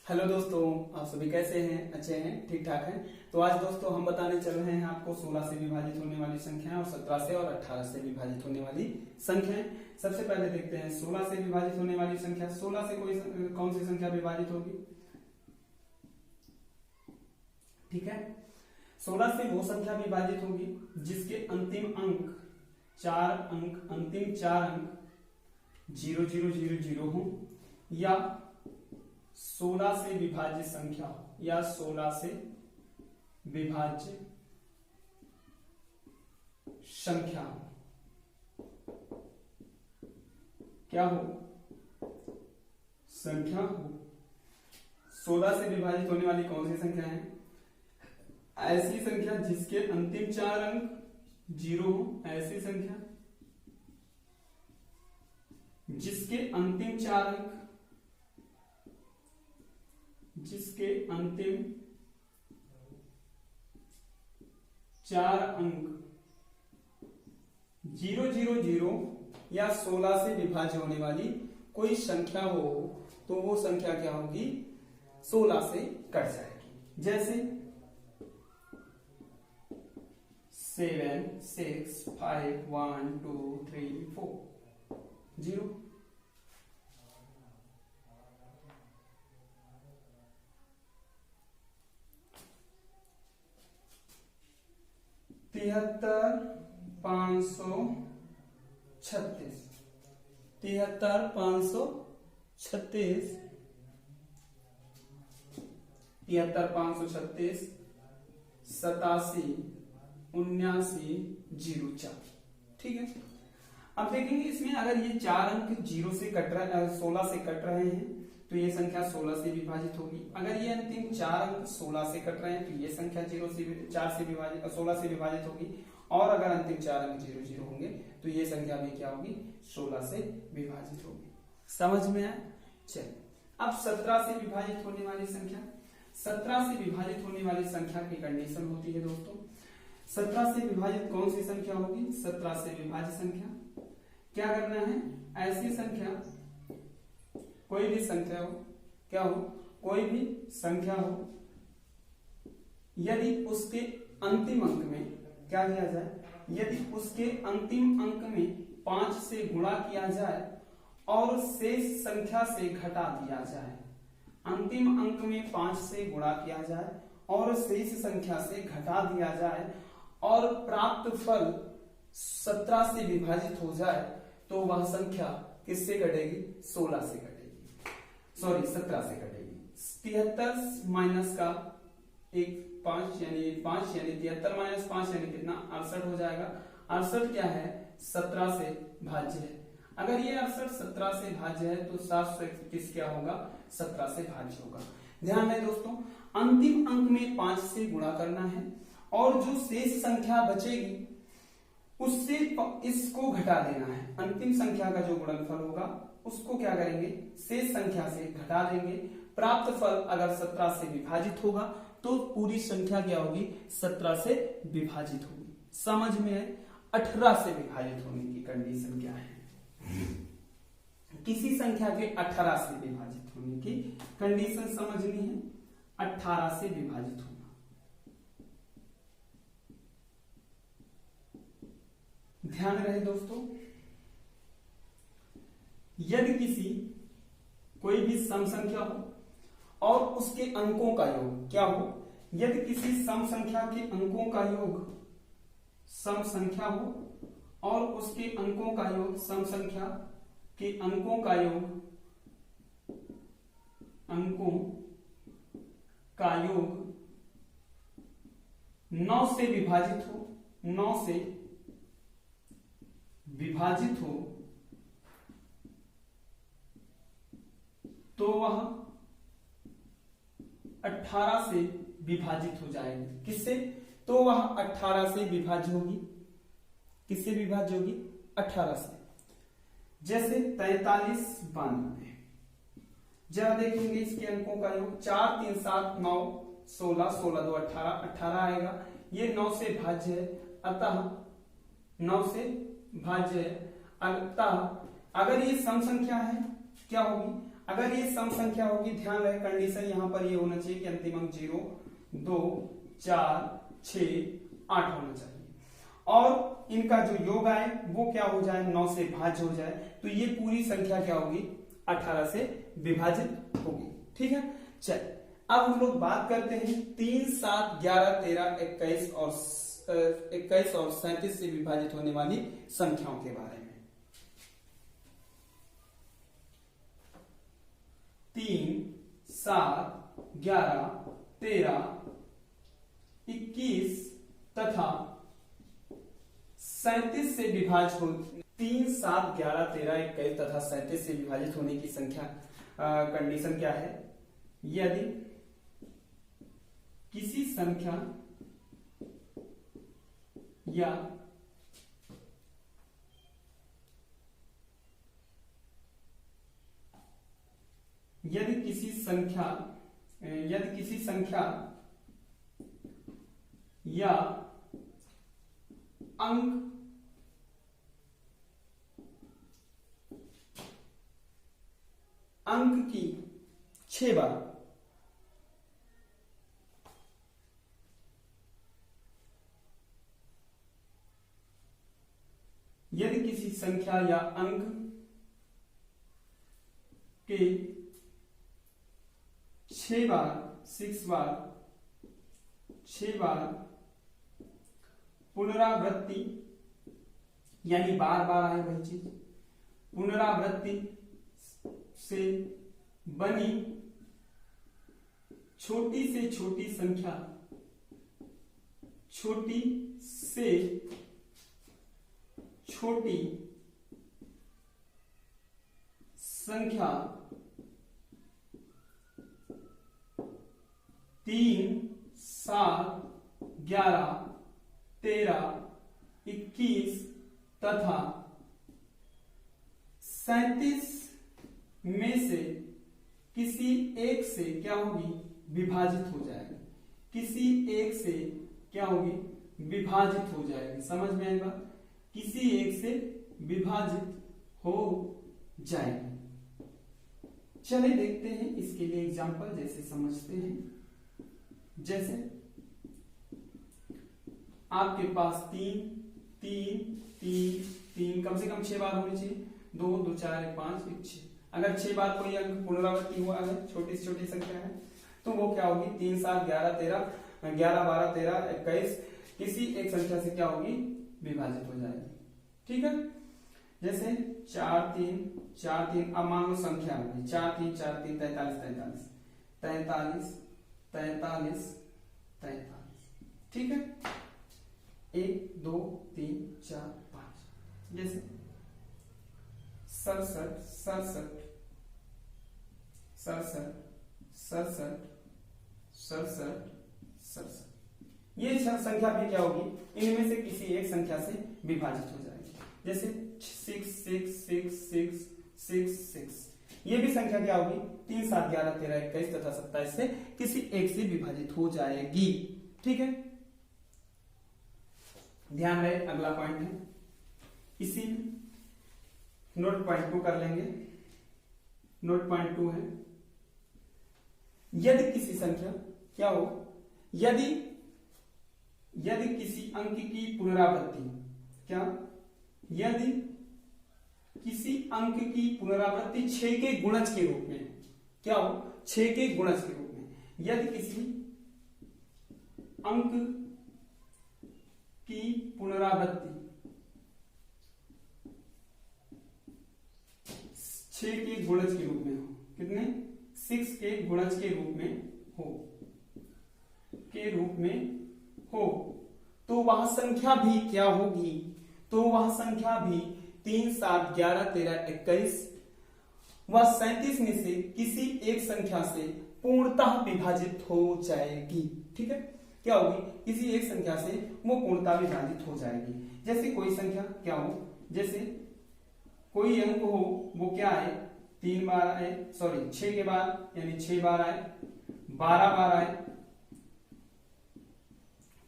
Hello दोस्तों, आप सभी कैसे हैं? अच्छे हैं? ठीक ठाक हैं? तो आज दोस्तों हम बताने चल रहे हैं आपको 16 से विभाजित होने वाली संख्याएं और 17 से और 18 से विभाजित होने वाली संख्याएं। सबसे पहले देखते हैं 16 से विभाजित होने वाली संख्या। 16 से कौन सी संख्या विभाजित होगी? ठीक है, 16 से वो संख्या विभाजित होगी जिसके अंतिम अंक 4 अंक 0000 हो, या 16 से विभाज्य संख्या हो, या 16 से विभाज्य संख्या हो। क्या हो? संख्या हो। 16 से विभाजित होने वाली कौन सी संख्या है? ऐसी संख्या जिसके अंतिम 4 अंक 0 हो। ऐसी संख्या जिसके अंतिम 4 अंक 000 या 16 से विभाज्य होने वाली कोई संख्या हो, तो वो संख्या क्या होगी? 16 से कट जाएगी। जैसे 7 6 5 1 2 3 4 0। 73 536 73 536 87 79 04। ठीक है, अब देखेंगे इसमें अगर ये 4 अंक 0 से कट रहा है, 16 से कट रहे हैं, तो ये संख्या 16 से विभाजित होगी। अगर ये अंतिम 4 अंक 16 से कट रहे हैं, तो ये संख्या 16 से विभाजित होगी। और अगर अंतिम 4 अंक 00 होंगे, तो ये संख्या भी क्या होगी? 16 से विभाजित होगी। समझ में आया? चलिए, अब 17 से विभाजित होने वाली संख्या। 17 से विभाजित होने वाली संख्या की कंडीशन होती है दोस्तों, 17 से विभाजित कौन सी संख्या होगी? 17 से विभाज्य संख्या। क्या करना है? ऐसी संख्या, कोई भी संख्या हो, क्या हो? कोई भी संख्या हो, यदि उसके अंतिम अंक में क्या किया जाए? यदि उसके अंतिम अंक में 5 से गुणा किया जाए और शेष संख्या से घटा दिया जाए। अंतिम अंक में 5 से गुणा किया जाए और शेष संख्या से घटा दिया जाए और प्राप्त फल 17 से विभाजित हो जाए, तो वह संख्या किससे कटेगी? 16 से कटेगी, सॉरी 17 से कटेगी। 73 माइनस का 5 यानी 73 माइनस 5 यानी कितना? 68 हो जाएगा। 68 क्या है? 17 से भाज्य है। अगर ये 68 17 से भाज्य है, तो 721 क्या होगा? 17 से भाज्य होगा। ध्यान रहे दोस्तों, अंतिम अंक में 5 से गुणा करना है और जो शेष संख्या बचेगी उससे इसको घटा देना है। अंतिम संख्या का जो गुणनफल होगा उसको क्या करेंगे? शेष संख्या से घटा देंगे। प्राप्त फल अगर 17 से विभाजित होगा, तो पूरी संख्या क्या होगी? 17 से विभाजित होगी। समझ में है? 18 से विभाजित होने की कंडीशन क्या है? किसी संख्या के 18 से विभाजित होने की कंडीशन समझनी है। 18 से विभाजित होना, ध्यान रहे दोस्तों, यदि किसी कोई भी सम संख्या हो और उसके अंकों का योग क्या हो? यदि किसी सम संख्या के अंकों का योग सम संख्या हो और उसके अंकों का योग सम संख्या के अंकों का योग 9 से विभाजित हो, 9 से विभाजित हो, तो वह 18 से विभाजित हो जाएगी। किससे? तो वह 18 से विभाज्य होगी। किससे विभाज्य होगी? 18 से। जैसे 43 92। जरा देखेंगे इसके अंकों का योग 4 3 7 9 16 16 2 18 18 आएगा। ये 9 से भाज्य है, अतः 9 से भाज्य है, अतः अगर ये सम संख्या है क्या होगी? अगर ये सम संख्या होगी, ध्यान रहे कंडीशन यहाँ पर ये होना चाहिए कि अंतिम अंक 0, 2, 4, 6, 8 होना चाहिए और इनका जो योग आए वो क्या हो जाए, 9 से भाज्य हो जाए, तो ये पूरी संख्या क्या होगी, 18 से विभाजित होगी। ठीक है, चल अब हम लोग बात करते हैं 3, 7, 11, 13, 21 और 37 से विभाजित होने वाली संख्याओं के बारे में। 3, 7, 11, 13, 21 तथा 37 से विभाजित हो 3, 7, 11, 13, 21 तथा 37 से विभाजित होने की संख्या कंडीशन क्या है, यदि किसी संख्या या यदि किसी संख्या या अंक की 6 बार यदि किसी संख्या या अंक के 6 बार पुनरावृत्ति यानी बार बार आए वही चीज, पुनरावृत्ति से बनी छोटी से छोटी संख्या, छोटी से छोटी संख्या 3, 7, 11, 13, 21 तथा 37 में से किसी एक से क्या होगी, विभाजित हो जाएगी, किसी एक से क्या होगी, विभाजित हो जाएगी। समझ में आएगा, किसी एक से विभाजित हो जाएगी। चलिए देखते हैं इसके लिए एग्जांपल, जैसे समझते हैं। जैसे आपके पास 3, 3, 3, 3 कम से कम 6 बार होनी चाहिए, 2, 2, 4, 1, 5, 1, 6। अगर 6 बार कोई अंक पुनरावृत्ति हुआ है, छोटी से छोटी संख्या है, तो वो क्या होगी, 3, 7, 11, 13, 11, 12, 13, 21 किसी एक संख्या से क्या होगी, विभाजित हो जाएगी। ठीक है, जैसे 4, 3, 4, 3, अब मान लो संख्या होगी 4, 3, 4, 3, 43, 43, 43, 43, 43। ठीक है, 1, 2, 3, 4, 5, जैसे 67, 67, 67, 67, 67, 67। ये संख्या भी क्या होगी, इनमें से किसी एक संख्या से विभाजित हो जाएगी। जैसे 6, 6, 6, 6, 6, 6, ये भी संख्या क्या होगी, 3, 7, 11, 13, 21 तथा 27 से किसी एक से विभाजित हो जाएगी। ठीक है, ध्यान रहे अगला पॉइंट है, इसी नोट पॉइंट 2 कर लेंगे। नोट पॉइंट 2 है, यदि किसी संख्या क्या हो, यदि किसी अंक की पुनरावृत्ति, क्या, यदि किसी अंक की पुनरावृत्ति 6 के गुणज के रूप में, क्या हो, 6 के गुणज के रूप में, यदि किसी अंक की पुनरावृत्ति 6 के गुणज के रूप में हो, कितने, 6 के गुणज के रूप में हो, तो वह संख्या भी क्या होगी, तो वह संख्या भी 3, 7, 11, 13, 21 व 37 में से किसी एक संख्या से पूर्णतः विभाजित हो जाएगी। ठीक है, क्या होगी, किसी एक संख्या से वो पूर्णतः विभाजित हो जाएगी। जैसे कोई संख्या क्या हो, जैसे कोई अंक हो, वो क्या आए, 3 बार आए, सॉरी 6 के बाद यानी 6 बार आए, 12 बार आए,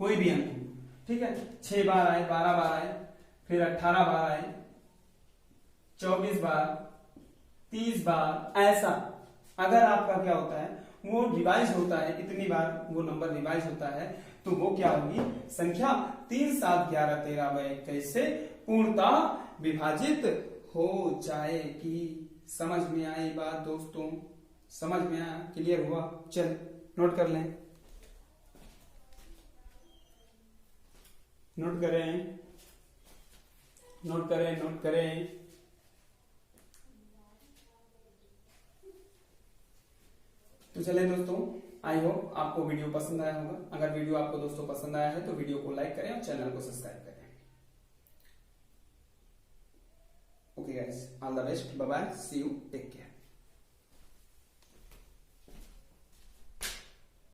कोई भी अंक, ठीक है, 6 बार आए, 12 बार आए, फिर 18 बार आए, 24 बार, 30 बार, ऐसा अगर आपका क्या होता है वो रिवाइज होता है, इतनी बार वो नंबर रिवाइज होता है, तो वो क्या होगी संख्या 3, 7, 11, 13 व 21 से पूर्णतः विभाजित हो जाएगी। समझ में आई बात दोस्तों? समझ में आया? क्लियर हुआ? चल नोट कर लें, नोट करें, नोट करें, नोट करें। तो चले दोस्तों, आई होप आपको वीडियो पसंद आया होगा। अगर वीडियो आपको दोस्तों पसंद आया है तो वीडियो को लाइक करें और चैनल को सब्सक्राइब करें। Okay guys, all the best, bye bye, see you, take care.